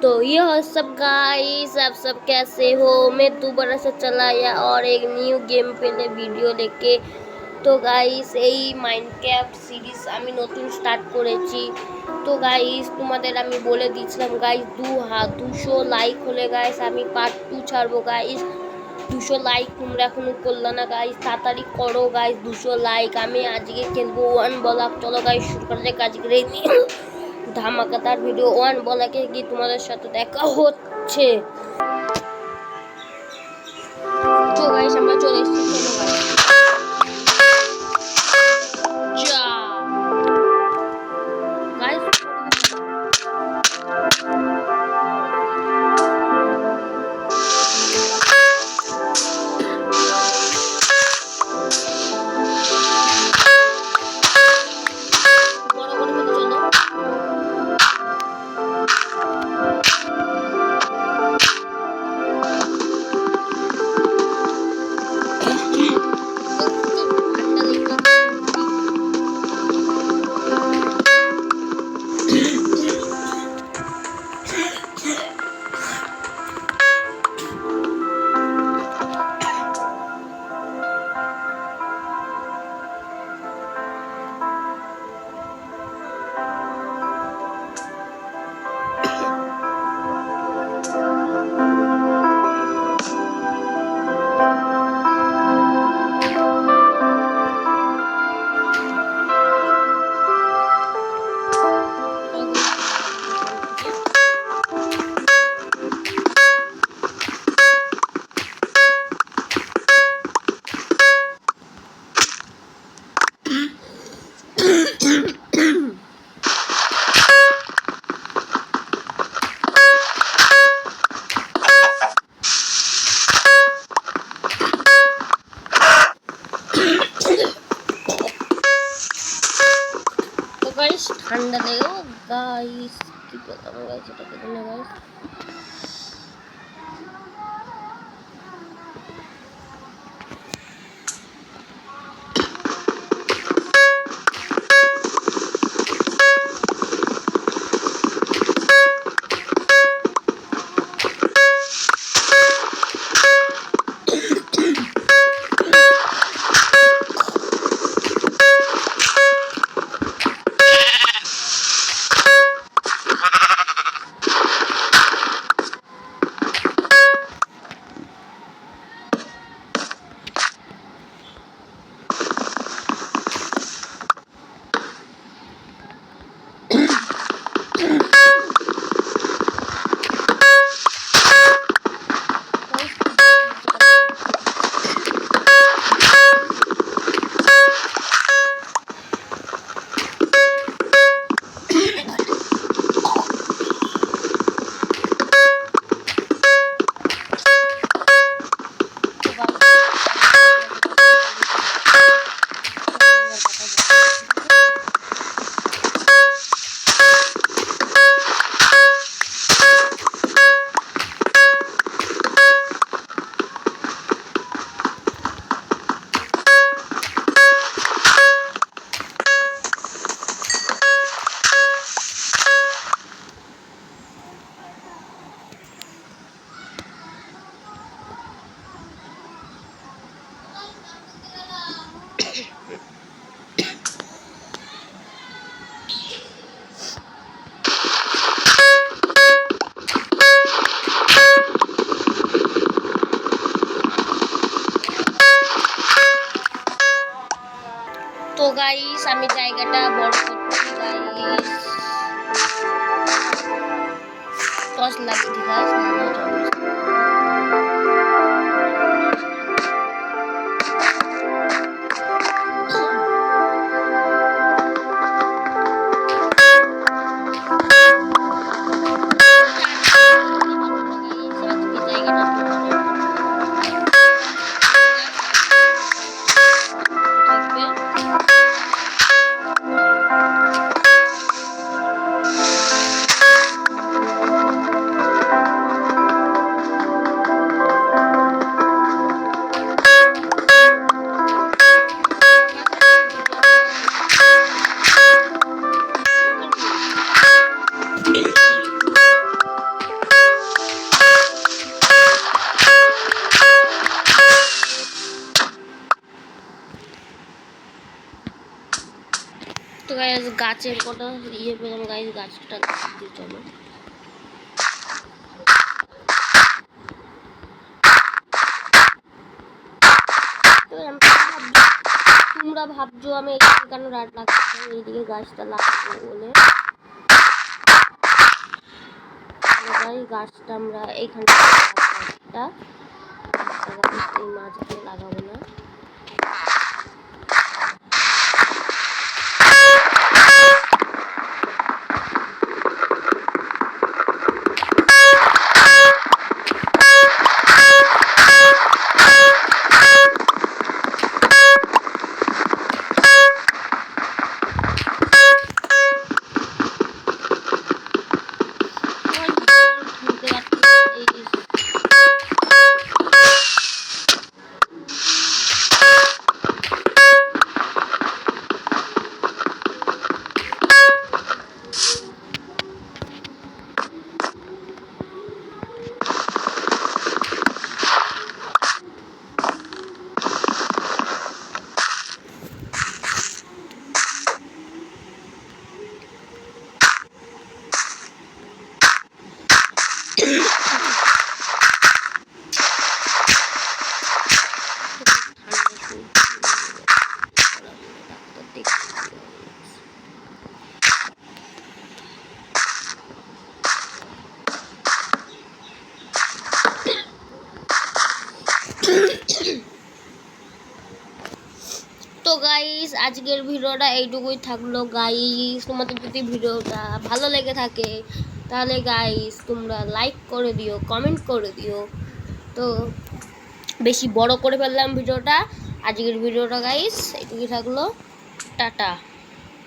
तो ये हो सब गाइस, आप सब कैसे हो। मैं दोबारा से चला आया और एक न्यू गेम प्ले ভিডিও लेके। তো গাইস এই মাইনক্রাফট সিরিজ আমি নতুন স্টার্ট করেছি। তো গাইস তোমাদের আমি বলে দিয়েছিলাম গাইস 200 লাইক হলে গাইস আমি পার্ট 2 ছাড়বো গাইস। 200 লাইক তোমরা এখনো করলে না গাইস, তাড়াতাড়ি করো গাইস 200 লাইক। আমি আজকে খেলবো ওয়ান ব্লক। চলো গাইস শুরু করা যাক আজকের এই ধামাকাদার ভিডিও। ওয়ান ব্লকে গিয়ে তোমাদের সাথে দেখা হচ্ছে। তো গাইস আমরা চলে এসেছি। যা গাইস ঠান্ডা লেগেও গাইস কি বললাম গাইস, এটাকে দিন গাইস। তো গাইস আমি জায়গাটা বড় করছি গাইস, টস লাগিয়ে গাইস। গাছের কটা ইয়ে পেলাম গাইস, গাছটা দিয়ে চলো। তোমরা ভাবছো আমি এখানে কেন রাত লাগছে, এইদিকে গাছটা লাগাবো বলে। গাছটা আমরা এইখানে এই মাঝখানে লাগাবো না। তো গাইস আজকের ভিডিওটা এইটুকুই থাকলো গাইস। তোমাদের যদি ভিডিওটা ভালো লেগে থাকে তাহলে গাইস তোমরা লাইক করে দিও, কমেন্ট করে দিও। তো বেশি বড় করে ফেললাম ভিডিওটা, আজকের ভিডিওটা গাইস এইটুকুই থাকলো, টাটা।